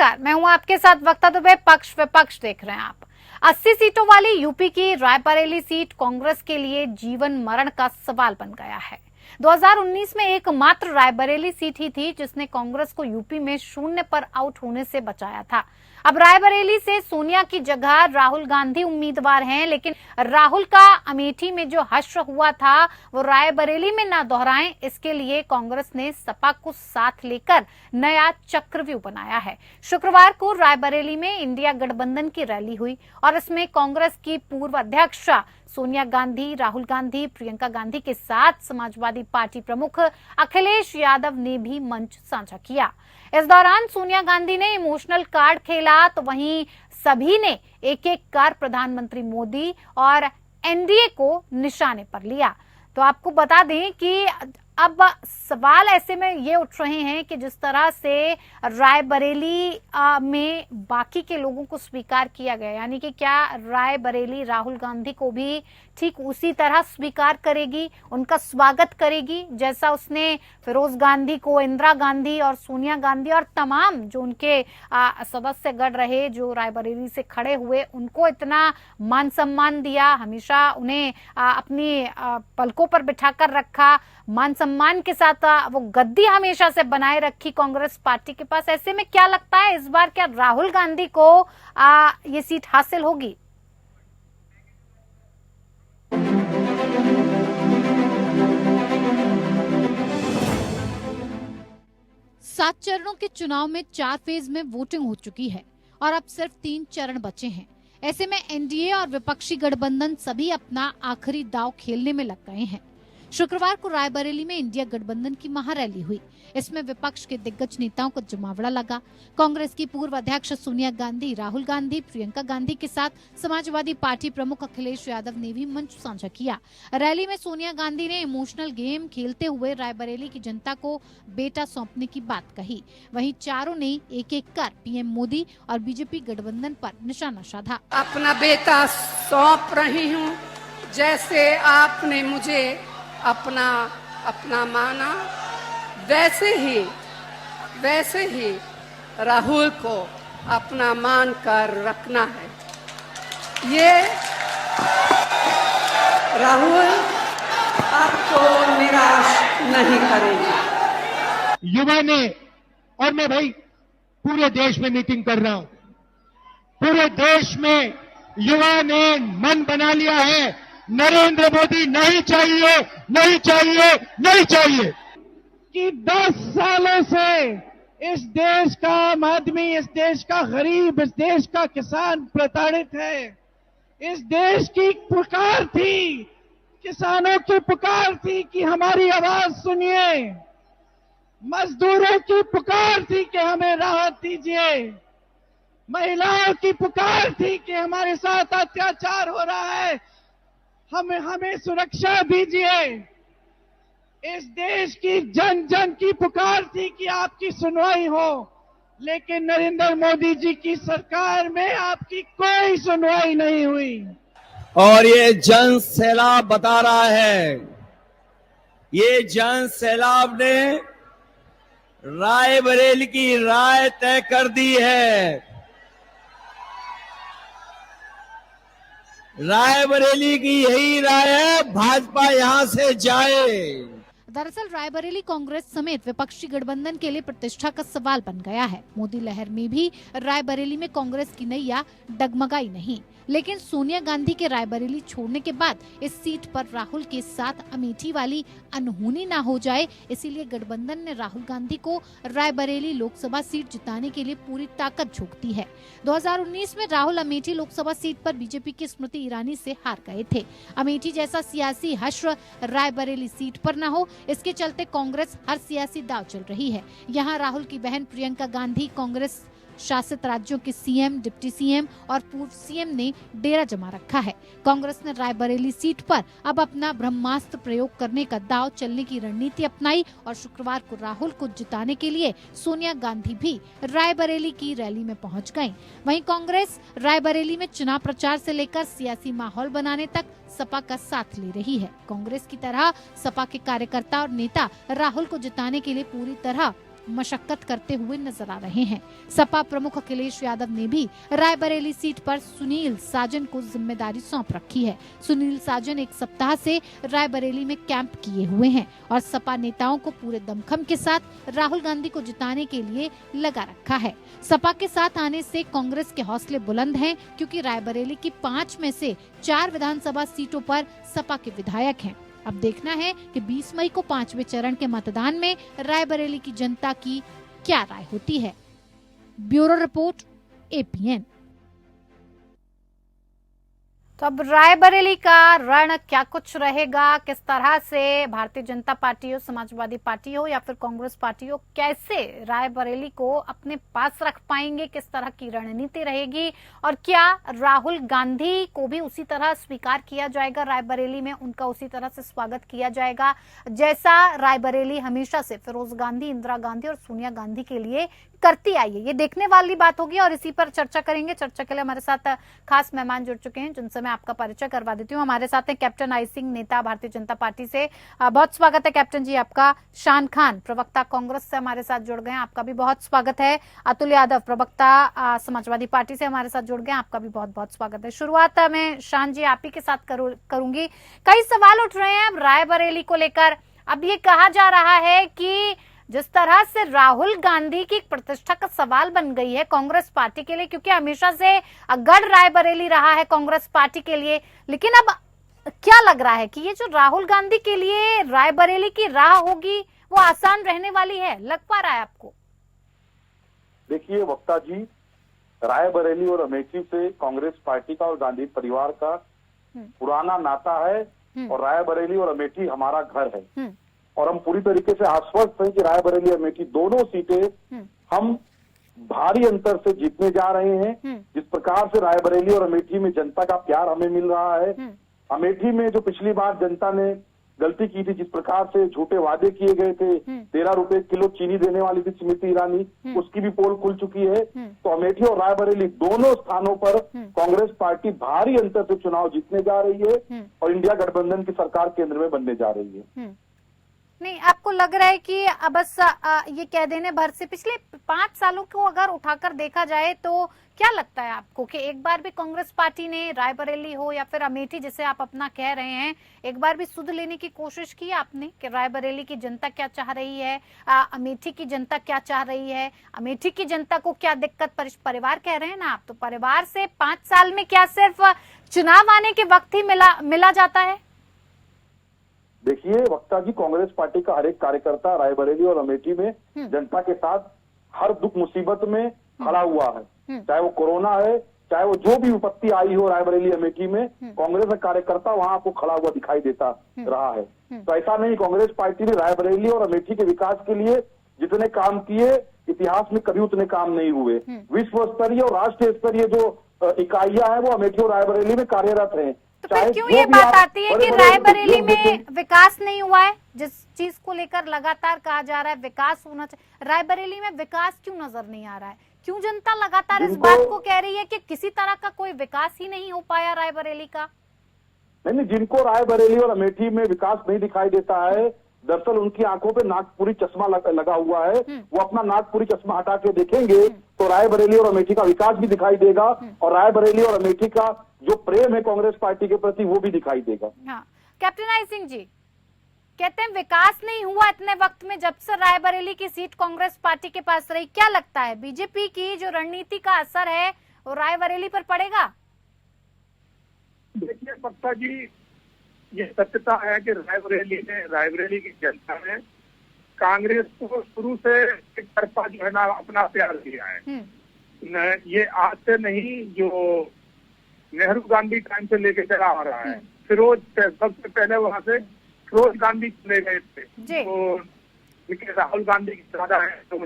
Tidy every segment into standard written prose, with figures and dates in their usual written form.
नमस्कार, मैं हूं आपके साथ वक्ता दुबे। पक्ष विपक्ष देख रहे हैं आप। 80 सीटों वाली यूपी की रायबरेली सीट कांग्रेस के लिए जीवन मरण का सवाल बन गया है। 2019 में एकमात्र रायबरेली सीट ही थी जिसने कांग्रेस को यूपी में शून्य पर आउट होने से बचाया था। अब रायबरेली से सोनिया की जगह राहुल गांधी उम्मीदवार हैं, लेकिन राहुल का अमेठी में जो हश्र हुआ था वो रायबरेली में ना दोहराएं, इसके लिए कांग्रेस ने सपा को साथ लेकर नया चक्रव्यूह बनाया है। शुक्रवार को रायबरेली में इंडिया गठबंधन की रैली हुई और इसमें कांग्रेस की पूर्व अध्यक्ष सोनिया गांधी, राहुल गांधी, प्रियंका गांधी के साथ समाजवादी पार्टी प्रमुख अखिलेश यादव ने भी मंच साझा किया। इस दौरान सोनिया गांधी ने इमोशनल कार्ड खेला तो वहीं सभी ने एक एक कर प्रधानमंत्री मोदी और एनडीए को निशाने पर लिया। तो आपको बता दें कि अब सवाल ऐसे में ये उठ रहे हैं कि जिस तरह से रायबरेली में बाकी के लोगों को स्वीकार किया गया, यानी कि क्या रायबरेली राहुल गांधी को भी ठीक उसी तरह स्वीकार करेगी, उनका स्वागत करेगी जैसा उसने फिरोज गांधी को, इंदिरा गांधी और सोनिया गांधी और तमाम जो उनके सदस्यगण रहे जो रायबरेली से खड़े हुए उनको इतना मान सम्मान दिया, हमेशा उन्हें अपनी पलकों पर बिठाकर रखा, मान सम्मान के साथ वो गद्दी हमेशा से बनाए रखी कांग्रेस पार्टी के पास। ऐसे में क्या लगता है इस बार क्या राहुल गांधी को ये सीट हासिल होगी? सात चरणों के चुनाव में 4 फेज में वोटिंग हो चुकी है और अब सिर्फ 3 चरण बचे हैं। ऐसे में एनडीए और विपक्षी गठबंधन सभी अपना आखिरी दांव खेलने में लग गए हैं। शुक्रवार को रायबरेली में इंडिया गठबंधन की महारैली हुई। इसमें विपक्ष के दिग्गज नेताओं को जमावड़ा लगा। कांग्रेस की पूर्व अध्यक्ष सोनिया गांधी, राहुल गांधी, प्रियंका गांधी के साथ समाजवादी पार्टी प्रमुख अखिलेश यादव ने भी मंच साझा किया। रैली में सोनिया गांधी ने इमोशनल गेम खेलते हुए रायबरेली की जनता को बेटा सौंपने की बात कही। वहीं चारों ने एक एक कर पीएम मोदी और बीजेपी गठबंधन पर निशाना साधा। अपना बेटा सौंप रही हूँ, जैसे आपने मुझे अपना माना वैसे ही राहुल को अपना मान कर रखना है। ये राहुल आपको निराश नहीं करेंगे। युवा ने, और मैं भाई पूरे देश में मीटिंग कर रहा हूं, पूरे देश में युवा ने मन बना लिया है नरेंद्र मोदी नहीं चाहिए, नहीं चाहिए, नहीं चाहिए। कि 10 सालों से इस देश का आम आदमी, इस देश का गरीब, इस देश का किसान प्रताड़ित है। इस देश की पुकार थी, किसानों की पुकार थी कि हमारी आवाज सुनिए, मजदूरों की पुकार थी कि हमें राहत दीजिए, महिलाओं की पुकार थी कि हमारे साथ अत्याचार हो रहा है, हमें सुरक्षा दीजिए। इस देश की जन जन की पुकार थी कि आपकी सुनवाई हो, लेकिन नरेंद्र मोदी जी की सरकार में आपकी कोई सुनवाई नहीं हुई। और ये जन सैलाब बता रहा है, ये जन सैलाब ने रायबरेली की राय तय कर दी है। रायबरेली की यही राय है, भाजपा यहां से जाए। दरअसल रायबरेली कांग्रेस समेत विपक्षी गठबंधन के लिए प्रतिष्ठा का सवाल बन गया है। मोदी लहर में भी रायबरेली में कांग्रेस की नैया डगमगाई नहीं, लेकिन सोनिया गांधी के रायबरेली छोड़ने के बाद इस सीट पर राहुल के साथ अमेठी वाली अनहोनी ना हो जाए, इसीलिए गठबंधन ने राहुल गांधी को रायबरेली लोकसभा सीट जिताने के लिए पूरी ताकत झोंक दी है। 2019 में राहुल अमेठी लोकसभा सीट पर बीजेपी की स्मृति ईरानी से हार गए थे। अमेठी जैसा सियासी हश्र रायबरेली सीट पर न हो, इसके चलते कांग्रेस हर सियासी दांव चल रही है। यहाँ राहुल की बहन प्रियंका गांधी कांग्रेस शासित राज्यों के सीएम, डिप्टी सीएम और पूर्व सीएम ने डेरा जमा रखा है। कांग्रेस ने रायबरेली सीट पर अब अपना ब्रह्मास्त्र प्रयोग करने का दांव चलने की रणनीति अपनाई और शुक्रवार को राहुल को जिताने के लिए सोनिया गांधी भी रायबरेली की रैली में पहुंच गयी। वहीं कांग्रेस रायबरेली में चुनाव प्रचार से लेकर सियासी माहौल बनाने तक सपा का साथ ले रही है। कांग्रेस की तरह सपा के कार्यकर्ता और नेता राहुल को जिताने के लिए पूरी तरह मशक्कत करते हुए नजर आ रहे हैं। सपा प्रमुख अखिलेश यादव ने भी रायबरेली सीट पर सुनील साजन को जिम्मेदारी सौंप रखी है। सुनील साजन एक सप्ताह से रायबरेली में कैंप किए हुए हैं और सपा नेताओं को पूरे दमखम के साथ राहुल गांधी को जिताने के लिए लगा रखा है। सपा के साथ आने से कांग्रेस के हौसले बुलंद हैं, क्योंकि रायबरेली की 5 में से 4 विधानसभा सीटों पर सपा के विधायक हैं। अब देखना है कि 20 मई को 5वें चरण के मतदान में रायबरेली की जनता की क्या राय होती है। Bureau report, APN। तो अब रायबरेली का रण क्या कुछ रहेगा, किस तरह से भारतीय जनता पार्टी हो, समाजवादी पार्टी हो या फिर कांग्रेस पार्टी हो, कैसे रायबरेली को अपने पास रख पाएंगे, किस तरह की रणनीति रहेगी और क्या राहुल गांधी को भी उसी तरह स्वीकार किया जाएगा, रायबरेली में उनका उसी तरह से स्वागत किया जाएगा जैसा रायबरेली हमेशा से फिरोज गांधी, इंदिरा गांधी और सोनिया गांधी के लिए करती आई है। ये देखने वाली बात होगी और इसी पर चर्चा करेंगे। चर्चा के लिए हमारे साथ खास मेहमान जुड़ चुके हैं, जिनसे मैं आपका परिचय करवा देती हूँ। हमारे साथ है कैप्टन आई सिंह, नेता भारतीय जनता पार्टी से। बहुत स्वागत है कैप्टन जी आपका। शान खान, प्रवक्ता कांग्रेस से हमारे साथ जुड़ गए हैं, आपका भी बहुत स्वागत है। अतुल यादव, प्रवक्ता समाजवादी पार्टी से हमारे साथ जुड़ गए हैं, आपका भी बहुत बहुत स्वागत है। शुरुआत मैं शान जी आप ही के साथ करूंगी। कई सवाल उठ रहे हैं रायबरेली को लेकर। अब ये कहा जा रहा है कि जिस तरह से राहुल गांधी की प्रतिष्ठा का सवाल बन गई है कांग्रेस पार्टी के लिए, क्योंकि हमेशा से गढ़ रायबरेली रहा है कांग्रेस पार्टी के लिए, लेकिन अब क्या लग रहा है कि ये जो राहुल गांधी के लिए रायबरेली की राह होगी वो आसान रहने वाली है, लग पा रहा है आपको? देखिए वक्ता जी, रायबरेली और अमेठी से कांग्रेस पार्टी का और गांधी परिवार का पुराना नाता है और रायबरेली और अमेठी हमारा घर है और हम पूरी तरीके से आश्वस्त हैं कि रायबरेली और अमेठी दोनों सीटें हम भारी अंतर से जीतने जा रहे हैं। जिस प्रकार से रायबरेली और अमेठी में जनता का प्यार हमें मिल रहा है, अमेठी में जो पिछली बार जनता ने गलती की थी, जिस प्रकार से झूठे वादे किए गए थे, 13 रुपए किलो चीनी देने वाली थी स्मृति ईरानी, उसकी भी पोल खुल चुकी है। तो अमेठी और रायबरेली दोनों स्थानों पर कांग्रेस पार्टी भारी अंतर से चुनाव जीतने जा रही है और इंडिया गठबंधन की सरकार केंद्र में बनने जा रही है। नहीं, आपको लग रहा है कि बस ये कह देने भर से पिछले 5 सालों को अगर उठाकर देखा जाए तो क्या लगता है आपको कि एक बार भी कांग्रेस पार्टी ने रायबरेली हो या फिर अमेठी जिसे आप अपना कह रहे हैं, एक बार भी सुध लेने की कोशिश की आपने कि रायबरेली की जनता क्या चाह रही है, अमेठी की जनता क्या चाह रही है, अमेठी की जनता को क्या दिक्कत? परिवार कह रहे हैं ना आप, तो परिवार से 5 साल में क्या सिर्फ चुनाव आने के वक्त ही मिला जाता है? देखिए वक्ता जी, कांग्रेस पार्टी का हर एक कार्यकर्ता रायबरेली और अमेठी में जनता के साथ हर दुख मुसीबत में खड़ा हुआ है, चाहे वो कोरोना है, चाहे वो जो भी विपत्ति आई हो रायबरेली अमेठी में, कांग्रेस का कार्यकर्ता वहां आपको खड़ा हुआ दिखाई देता रहा है। तो ऐसा नहीं, कांग्रेस पार्टी ने रायबरेली और अमेठी के विकास के लिए जितने काम किए, इतिहास में कभी उतने काम नहीं हुए। विश्व स्तरीय और राष्ट्रीय स्तरीय जो इकाइयां हैं वो अमेठी और रायबरेली में कार्यरत हैं। तो फिर क्यों ये बात आती है कि रायबरेली में विकास नहीं हुआ है, जिस चीज को लेकर लगातार कहा जा रहा है विकास होना चाहिए, रायबरेली में विकास क्यों नजर नहीं आ रहा है? क्यों जनता लगातार इस बात को कह रही है कि किसी तरह का कोई विकास ही नहीं हो पाया रायबरेली का? नहीं, जिनको रायबरेली और अमेठी में विकास नहीं दिखाई देता है, दरअसल उनकी आंखों पे नागपुरी चश्मा लगा हुआ है। वो अपना नागपुरी चश्मा हटा के देखेंगे तो रायबरेली और अमेठी का विकास भी दिखाई देगा और रायबरेली और अमेठी का जो प्रेम है कांग्रेस पार्टी के प्रति वो भी दिखाई देगा। हाँ, कैप्टन आई सिंह जी कहते हैं विकास नहीं हुआ इतने वक्त में, जब से रायबरेली की सीट कांग्रेस पार्टी के पास रही। क्या लगता है बीजेपी की जो रणनीति का असर है वो रायबरेली पर पड़ेगा? देखिए वक्ता जी, ये सत्यता है कि रायबरेली की जनता ने कांग्रेस को शुरू से एक तरफा जो है ना अपना प्यार दिया है। ये आज से नहीं, जो नेहरू गांधी टाइम से लेके चला आ रहा है। फिरोज सबसे पहले वहां से फिरोज गांधी चले गए थे, तो राहुल गांधी की ज्यादा है तो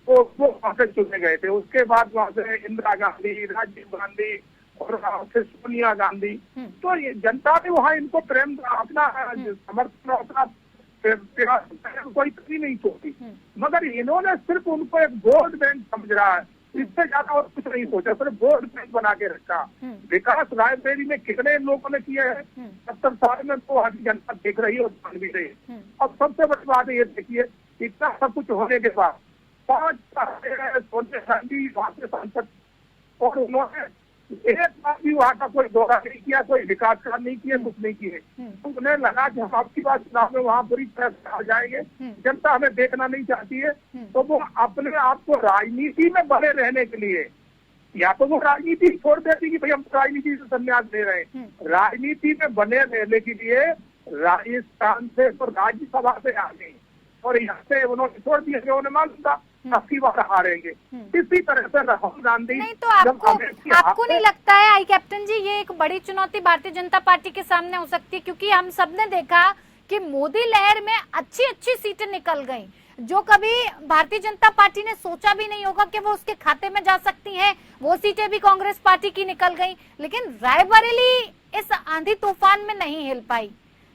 वो वहां से चुने गए थे। उसके बाद वहां से इंदिरा गांधी, राजीव गांधी और फिर सोनिया गांधी। तो ये जनता ने वहाँ इनको प्रेम अपना समर्थन अपना कोई कभी नहीं छोड़ी, मगर इन्होंने सिर्फ उनको एक वोट बैंक समझ रहा है, इससे ज्यादा और कुछ नहीं सोचा, सिर्फ वोट बैंक बना के रखा। विकास रायबरेली में कितने लोगों ने किया है 70 साल में, तो आज जनता देख रही है और मान भी रही है। अब सबसे बड़ी बात ये देखिए, इतना सब कुछ होने के बाद 5 सोनिया गांधी वहाँ से सांसद, और उन्होंने एक बार भी वहाँ का कोई दौरा नहीं किया, कोई विकास काम नहीं किए, कुछ नहीं किए। तो उन्हें लगा कि हम आपकी बात चुनाव में वहाँ पूरी तरह से आ जाएंगे, जनता हमें देखना नहीं चाहती है, तो वो अपने आप को राजनीति में बने रहने के लिए या तो वो राजनीति छोड़ देती कि भाई हम राजनीति से संन्यास ले रहे हैं, राजनीति में बने रहने के लिए राजस्थान से तो राज्यसभा से आ गई और यहाँ से उन्होंने छोड़ दिया, उन्होंने मालूम था आपकी बार हारेंगे। इसी तरह से राहुल गांधी नहीं तो आपको नहीं लगता है आई कैप्टन जी ये एक बड़ी चुनौती भारतीय जनता पार्टी के सामने हो सकती है, क्योंकि हम सबने देखा कि मोदी लहर में अच्छी अच्छी सीटें निकल गईं जो कभी भारतीय जनता पार्टी ने सोचा भी नहीं होगा कि वो उसके खाते में जा सकती हैं, वो सीटें भी कांग्रेस पार्टी की निकल गई। लेकिन रायबरेली इस आंधी तूफान में नहीं हिल पाई,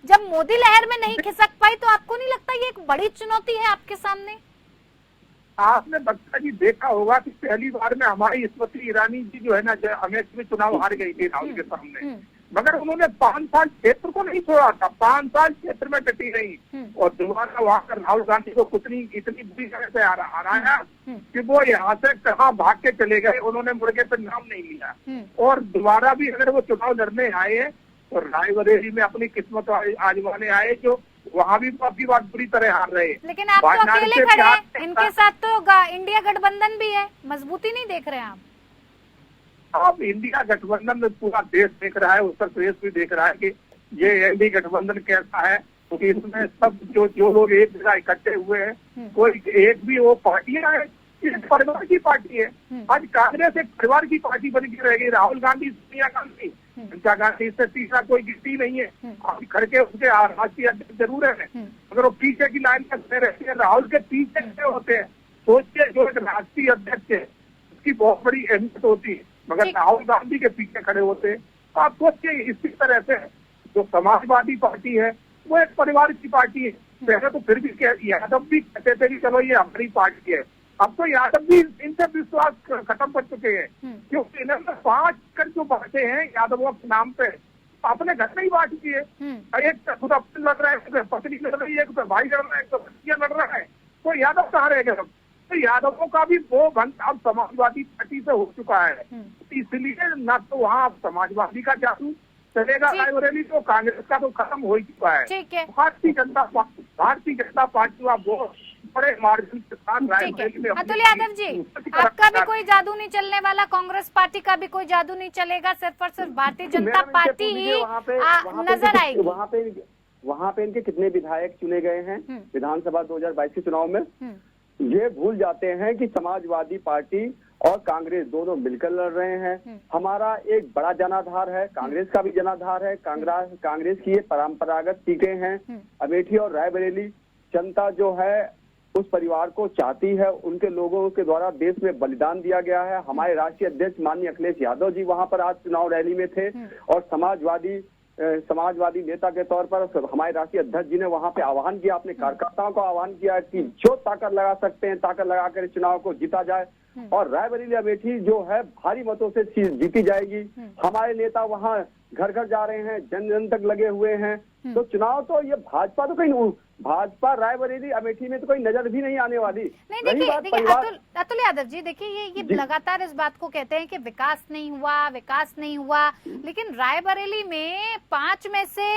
जब मोदी लहर में नहीं खिसक पाई, तो आपको नहीं लगता ये एक बड़ी चुनौती है आपके सामने? आपने बच्चा जी देखा होगा कि पहली बार में हमारी स्मृति ईरानी जी जो है ना, अमेठी में चुनाव हार गई थी राहुल के सामने, मगर उन्होंने 5 साल क्षेत्र को नहीं छोड़ा था, 5 साल क्षेत्र में डटी रही और दोबारा वहाँ कर राहुल गांधी को इतनी बुरी तरह से हराया कि वो यहाँ से कहाँ भाग के चले गए, उन्होंने मुर्गे पर नाम नहीं लिया। और दोबारा भी अगर वो चुनाव लड़ने आए तो रायबरेली में अपनी किस्मत आजमाने आए, जो वहाँ भी आपकी बात बुरी तरह हार रहे। लेकिन आप तो अकेले खड़े हैं, इनके साथ तो इंडिया गठबंधन भी है, मजबूती नहीं देख रहे हैं आप? अब इंडिया गठबंधन में पूरा देश देख रहा है, उत्तर प्रदेश भी देख रहा है कि ये एनडीए गठबंधन कैसा है, क्योंकि इसमें सब जो लोग एक जगह इकट्ठे हुए हैं, कोई एक भी वो पार्टियां है, परिवार की पार्टी है। आज कांग्रेस एक परिवार की पार्टी बन के रह गई, राहुल गांधी, सोनिया गांधी, इंदिरा गांधी से तीसरा कोई गिनती नहीं है। अब खड़के उसके राष्ट्रीय अध्यक्ष जरूर है, अगर वो पीछे की लाइन में खड़े रहते हैं, राहुल के पीछे खड़े होते हैं, सोचिए जो एक राष्ट्रीय अध्यक्ष है उसकी बहुत बड़ी अहमियत होती है, मगर राहुल गांधी के पीछे खड़े होते हैं। आप सोचिए इसी तरह से जो समाजवादी पार्टी है वो एक परिवार की पार्टी है। पहले तो फिर भी यादव भी कहते थे कि चलो ये हमारी पार्टी है, अब तो यादव भी इनसे विश्वास खत्म कर चुके हैं, क्योंकि इन्होंने 5 कर जो बांटे हैं यादवों के नाम पे अपने घर में ही बांट दिए। एक खुद अपने लड़ रहा है, पत्नी लड़ रही है, एक भाई लड़ रहा है, एक बच्चियां लड़ रहा है, तो यादव कहाँ रह गए? तो यादवों का भी वो भंग अब समाजवादी पार्टी से हो चुका है, इसलिए न तो वहाँ अब समाजवादी का जादू चलेगा रायबरेली, तो कांग्रेस का तो खत्म हो ही चुका है। भारतीय जनता पार्टी का वो बड़े मार्जिन के साथ रायबरेली में। अतुल यादव जी, आपका भी कोई जादू नहीं चलने वाला, कांग्रेस पार्टी का भी कोई जादू नहीं चलेगा, सिर्फ और सिर्फ भारतीय जनता पार्टी ही नजर आएगी। वहाँ पे इनके कितने विधायक चुने गए हैं विधानसभा 2022 के चुनाव में? ये भूल जाते हैं कि समाजवादी पार्टी और कांग्रेस दोनों मिलकर लड़ रहे हैं। हमारा एक बड़ा जनाधार है, कांग्रेस का भी जनाधार है, कांग्रेस की ये परंपरागत सीटें हैं अमेठी और रायबरेली। जनता जो है उस परिवार को चाहती है, उनके लोगों के द्वारा देश में बलिदान दिया गया है। हमारे राष्ट्रीय अध्यक्ष माननीय अखिलेश यादव जी वहां पर आज चुनाव रैली में थे और समाजवादी नेता के तौर पर हमारे राष्ट्रीय अध्यक्ष जी ने वहां पे आह्वान किया, अपने कार्यकर्ताओं को आह्वान किया कि जो ताकत लगा सकते हैं ताकत लगाकर चुनाव को जीता जाए और रायबरेली अमेठी जो है भारी मतों से जीती जाएगी। हमारे नेता वहां घर घर जा रहे हैं, जन जन तक लगे हुए हैं, तो चुनाव तो ये भाजपा तो कहीं भाजपा रायबरेली अमेठी में तो कोई नजर भी नहीं आने वाली। नहीं देखिए अतुल यादव जी, देखिए ये लगातार इस बात को कहते हैं कि विकास नहीं हुआ, लेकिन रायबरेली में 5 में से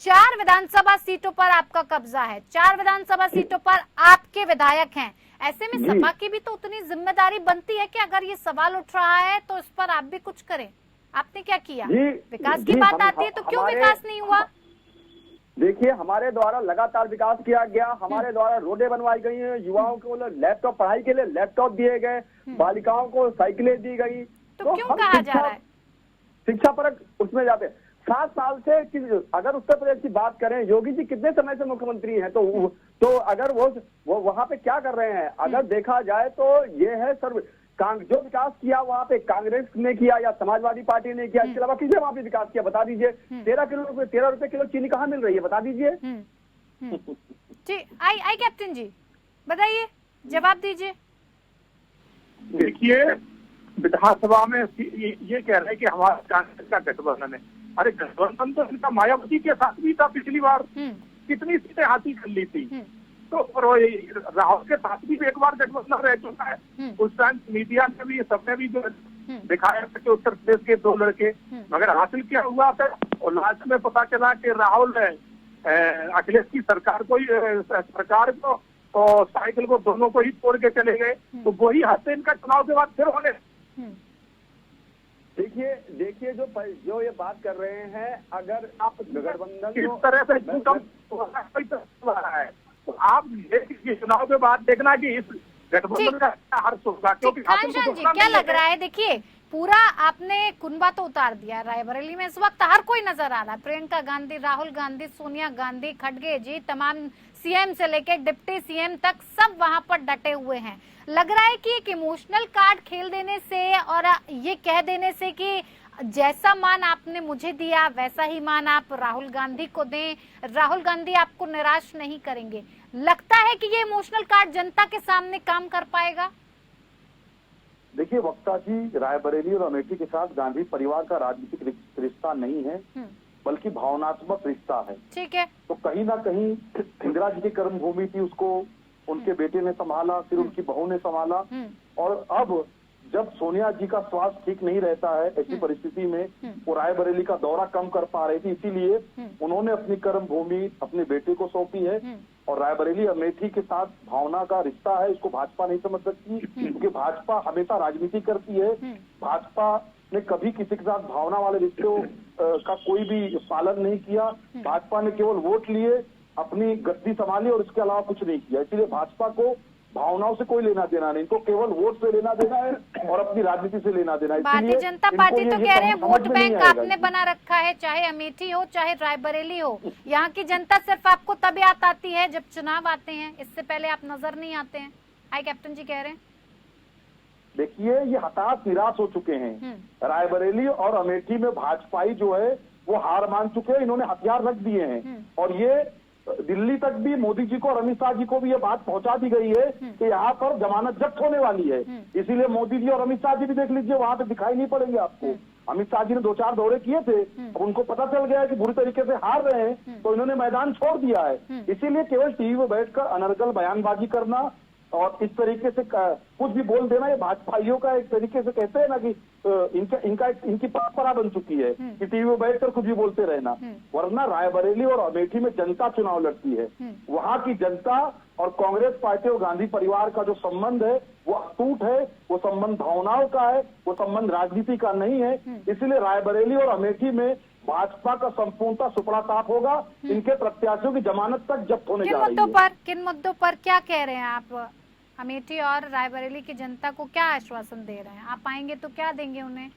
4 विधानसभा सीटों पर आपका कब्जा है, 4 विधानसभा सीटों पर आपके विधायक हैं। ऐसे में सपा की भी तो उतनी जिम्मेदारी बनती है कि अगर ये सवाल उठ रहा है तो इस पर आप भी कुछ करें। आपने क्या किया? विकास की बात आती है तो क्यों विकास नहीं हुआ? देखिए, हमारे द्वारा लगातार विकास किया गया, हमारे द्वारा रोडें बनवाई गई हैं, युवाओं को लैपटॉप, पढ़ाई के लिए लैपटॉप दिए गए, बालिकाओं को साइकिलें दी गई। तो क्यों कहा जा रहा है शिक्षा पर उसमें जाते 7 साल से? अगर उत्तर प्रदेश की बात करें, योगी जी कितने समय से मुख्यमंत्री हैं, तो अगर वो वहां पे क्या कर रहे हैं? अगर देखा जाए तो ये है सर्व जो विकास किया वहाँ पे कांग्रेस ने किया या समाजवादी पार्टी ने किया, इसके अलावा किसने वहाँ पे विकास किया? बता दीजिए। 13 रुपए किलो चीनी कहाँ मिल रही है? बता दीजिए। जी आई कैप्टन जी बताइए, जवाब दीजिए। देखिए, विधानसभा में ये कह रहे हैं कि हमारा कांग्रेस का गठबंधन है। अरे गठबंधन तो इनका मायावती के साथ भी था पिछली बार, कितनी सीटें हासिल कर ली थी। तो और राहुल के साथ भी एक बार गठबंधन रह चुका है। उस टाइम मीडिया में भी सबने भी जो दिखाया था कि उत्तर प्रदेश के 2 लड़के, मगर हासिल क्या हुआ था और लास्ट में पता चला कि राहुल अखिलेश की सरकार को और साइकिल को दोनों को ही तोड़ के चले गए। तो वही हादसे इनका चुनाव के बाद फिर होने। देखिए जो ये बात कर रहे हैं, अगर आप गठबंधन किस तरह से रहा है, तो आप ये चुनाव के बाद देखना कि इस गठबंधन का क्या हर्ष होगा, क्योंकि घनश्याम जी क्या लग रहा है, देखिए पूरा आपने कुनबा तो उतार दिया रायबरेली में। इस वक्त हर कोई नजर आ रहा है, प्रियंका गांधी, राहुल गांधी, सोनिया गांधी, खड़गे जी, तमाम सीएम से लेके डिप्टी सीएम तक सब वहां पर डटे हुए हैं। लग रहा है कि एक इमोशनल कार्ड खेल देने से और ये कह देने से कि जैसा मान आपने मुझे दिया वैसा ही मान आप राहुल गांधी को दें, राहुल गांधी आपको निराश नहीं करेंगे, लगता है कि ये इमोशनल कार्ड जनता के सामने काम कर पाएगा? देखिए वक्ता जी, रायबरेली और अमेठी के साथ गांधी परिवार का राजनीतिक रिश्ता नहीं है, बल्कि भावनात्मक रिश्ता है। ठीक है। तो कहीं ना कहीं इंदिरा जी की कर्मभूमि थी, उसको उनके बेटे ने संभाला, फिर उनकी बहू ने संभाला, और अब जब सोनिया जी का स्वास्थ्य ठीक नहीं रहता है, ऐसी परिस्थिति में वो रायबरेली का दौरा कम कर पा रही थी, इसीलिए उन्होंने अपनी कर्मभूमि अपने बेटे को सौंपी है। और रायबरेली अमेठी के साथ भावना का रिश्ता है, इसको भाजपा नहीं समझ सकती, क्योंकि भाजपा हमेशा राजनीति करती है। भाजपा ने कभी किसी के साथ भावना वाले रिश्तों का कोई भी पालन नहीं किया। भाजपा ने केवल वोट लिए, अपनी गद्दी संभाली और इसके अलावा कुछ नहीं किया। इसलिए भाजपा को भावनाओं से कोई लेना देना नहीं, इनको केवल वोट से लेना देना है और अपनी राजनीति से लेना देना है। भारतीय जनता पार्टी तो कह रहे हैं वोट बैंक आपने बना रखा है, चाहे अमेठी हो चाहे रायबरेली हो, यहाँ की जनता सिर्फ आपको तब याद आती है जब चुनाव आते हैं, इससे पहले आप नजर नहीं आते हैं। हाई कैप्टन जी कह रहे हैं। देखिए ये हताश निराश हो चुके हैं। रायबरेली और अमेठी में भाजपाई जो है वो हार मान चुके हैं, इन्होंने हथियार रख दिए हैं। और ये दिल्ली तक भी मोदी जी को और अमित शाह जी को भी ये बात पहुंचा दी गई है कि यहाँ पर जमानत जब्त होने वाली है। इसीलिए मोदी जी और अमित शाह जी भी देख लीजिए, वहां पे दिखाई नहीं पड़ेंगे आपको। अमित शाह जी ने 2-4 दौरे किए थे, अब उनको पता चल गया है कि बुरी तरीके से हार रहे हैं, तो इन्होंने मैदान छोड़ दिया है। इसीलिए केवल टीवी में बैठकर अनर्गल बयानबाजी करना और इस तरीके से कुछ भी बोल देना, ये भाजपाइयों का एक तरीके से कहते हैं ना कि इनकी परंपरा बन चुकी है कि टीवी में बैठकर कुछ भी बोलते रहना। वरना रायबरेली और अमेठी में जनता चुनाव लड़ती है, वहां की जनता और कांग्रेस पार्टी और गांधी परिवार का जो संबंध है वो अटूट है, वो संबंध भावनाओं का है, वो संबंध राजनीति का नहीं है। इसलिए रायबरेली और अमेठी में भाजपा का संपूर्णता सुपड़ा साफ होगा। इनके प्रत्याशियों की जमानत तक जब्त होने जा रही है। किन मुद्दों पर क्या कह रहे हैं आप? अमेठी और रायबरेली की जनता को क्या आश्वासन दे रहे हैं? आप आएंगे तो क्या देंगे उन्हें?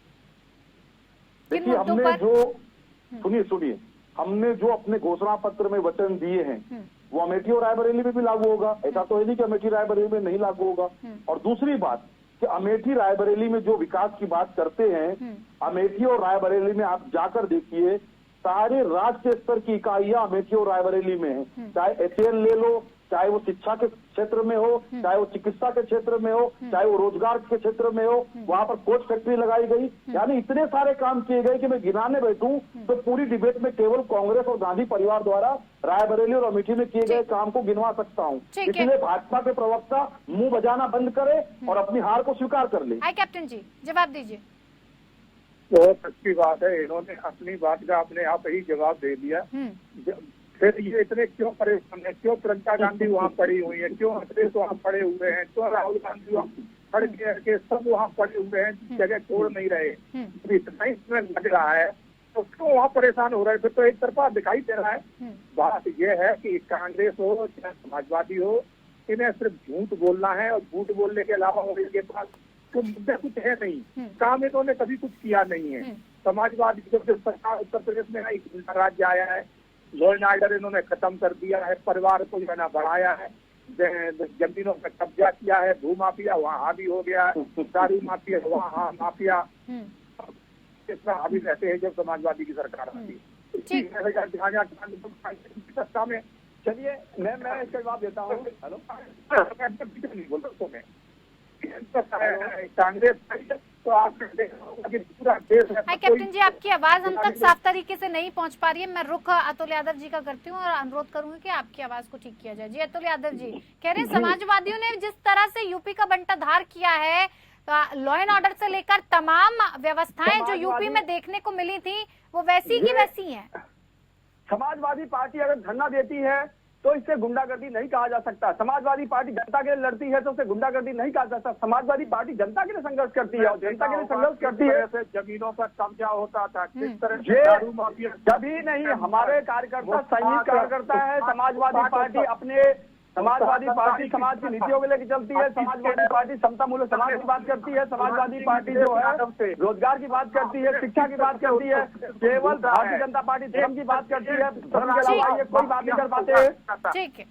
देखिए हमने जो सुनिए हमने जो अपने घोषणा पत्र में वचन दिए हैं वो अमेठी और रायबरेली में भी लागू होगा। ऐसा तो है नहीं कि अमेठी रायबरेली में नहीं लागू होगा। और दूसरी बात कि अमेठी रायबरेली में जो विकास की बात करते हैं, अमेठी और रायबरेली में आप जाकर देखिए, सारे राष्ट्रीय स्तर की इकाइयां अमेठी और रायबरेली में है। चाहे HAL ले लो, चाहे वो शिक्षा के क्षेत्र में हो, चाहे वो चिकित्सा के क्षेत्र में हो, चाहे वो रोजगार के क्षेत्र में हो, वहां पर कोच फैक्ट्री लगाई गई। यानी इतने सारे काम किए गए कि मैं गिनाने बैठूं तो पूरी डिबेट में केवल कांग्रेस और गांधी परिवार द्वारा रायबरेली और अमेठी में किए गए काम को गिनवा सकता हूं। इसलिए भाजपा के प्रवक्ता मुंह बजाना बंद करे और अपनी हार को स्वीकार कर ले। हाई कैप्टन जी जवाब दीजिए। बहुत अच्छी बात है, इन्होंने अपनी बात का अपने आप ही जवाब दे दिया। फिर ये इतने क्यों परेशान है, क्यों प्रियंका गांधी वहाँ पड़ी हुई है, क्यों अखिलेश वहाँ पड़े हुए हैं, क्यों राहुल गांधी वहाँ खड़ के सब वहाँ पड़े हुए हैं, जगह छोड़ नहीं रहे। तो इतना ही इसमें लग रहा है तो क्यों वहाँ परेशान हो रहे हैं? फिर तो एक तरफा दिखाई दे रहा है। बात यह है कि कांग्रेस हो चाहे समाजवादी हो, इन्हें सिर्फ झूठ बोलना है और झूठ बोलने के अलावा इनके पास तो मुद्दे कुछ है नहीं। काम इन्होंने कभी कुछ किया नहीं है। समाजवादी जब सरकार उत्तर प्रदेश में एक राज्य आया है, लॉ एंड ऑर्डर इन्होंने खत्म कर दिया है, परिवार को जो है ना बढ़ाया है, जमीनों पर कब्जा किया है, भू माफिया वहाँ भी हो गया है, दारू माफिया वहाँ माफिया इतना हावी रहते हैं जब समाजवादी की सरकार आती है। सत्ता में चलिए मैं इसका जवाब देता हूँ। हेलो नहीं बोल रहा हूँ मैं, कांग्रेस तो आपने देखा होगा कि पूरा देश हाय कैप्टन जी, आपकी आवाज हम तक साफ तरीके से नहीं पहुंच पा रही है। मैं रुख अतुल यादव जी का करती हूँ और अनुरोध करूंगी कि आपकी आवाज को ठीक किया जाए। जी अतुल यादव जी कह रहे हैं समाजवादियों ने जिस तरह से यूपी का बंटाधार किया है, लॉ एंड ऑर्डर से लेकर तमाम व्यवस्थाएं जो यूपी में देखने को मिली थी वो वैसी की वैसी हैं। समाजवादी पार्टी अगर धरना देती है तो इससे गुंडागर्दी नहीं कहा जा सकता। समाजवादी पार्टी जनता के लिए लड़ती है तो उसे गुंडागर्दी नहीं कहा जा सकता। समाजवादी पार्टी जनता के लिए संघर्ष करती है और जनता के लिए संघर्ष करती है। जमीनों पर कब्जा होता था, किस तरह से ये दारू माफिया कभी नहीं, हमारे कार्यकर्ता सैनिक कार्यकर्ता है। समाजवादी पार्टी समाज की नीतियों को लेकर चलती है। समाजवादी पार्टी समता मूल्य समाज की बात करती है। समाजवादी पार्टी जो है रोजगार की बात करती है, शिक्षा की बात करती है। केवल भारतीय जनता पार्टी धर्म की बात करती है, धर्म के अलावा ये कोई बात नहीं कर पाते। ठीक है,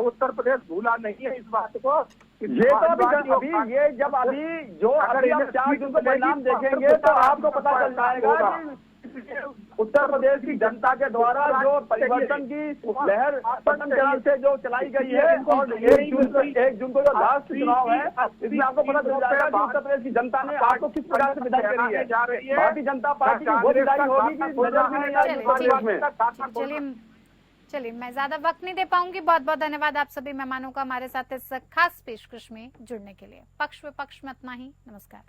उत्तर प्रदेश भूला नहीं है इस बात को। ये तो अभी ये जब अभी जो अगर आप 4 जून को परिणाम देखेंगे तो आपको पता चल जाएगा कि उत्तर प्रदेश की जनता के द्वारा जो परिवर्तन की लहर प्रथम चरण से जो चलाई गई है और 1 जून को जो लास्ट चुनाव है, इसमें आपको पता चल जाएगा कि उत्तर प्रदेश की जनता ने आपको किस प्रकार से विदाई करी है। भारतीय जनता पार्टी की वो विदाई होगी कि नजर भी नहीं आएगी उत्तर प्रदेश में। चलिए मैं ज्यादा वक्त नहीं दे पाऊंगी। बहुत बहुत धन्यवाद आप सभी मेहमानों का हमारे साथ इस खास पेशकश में जुड़ने के लिए। पक्ष विपक्ष में इतना ही। नमस्कार।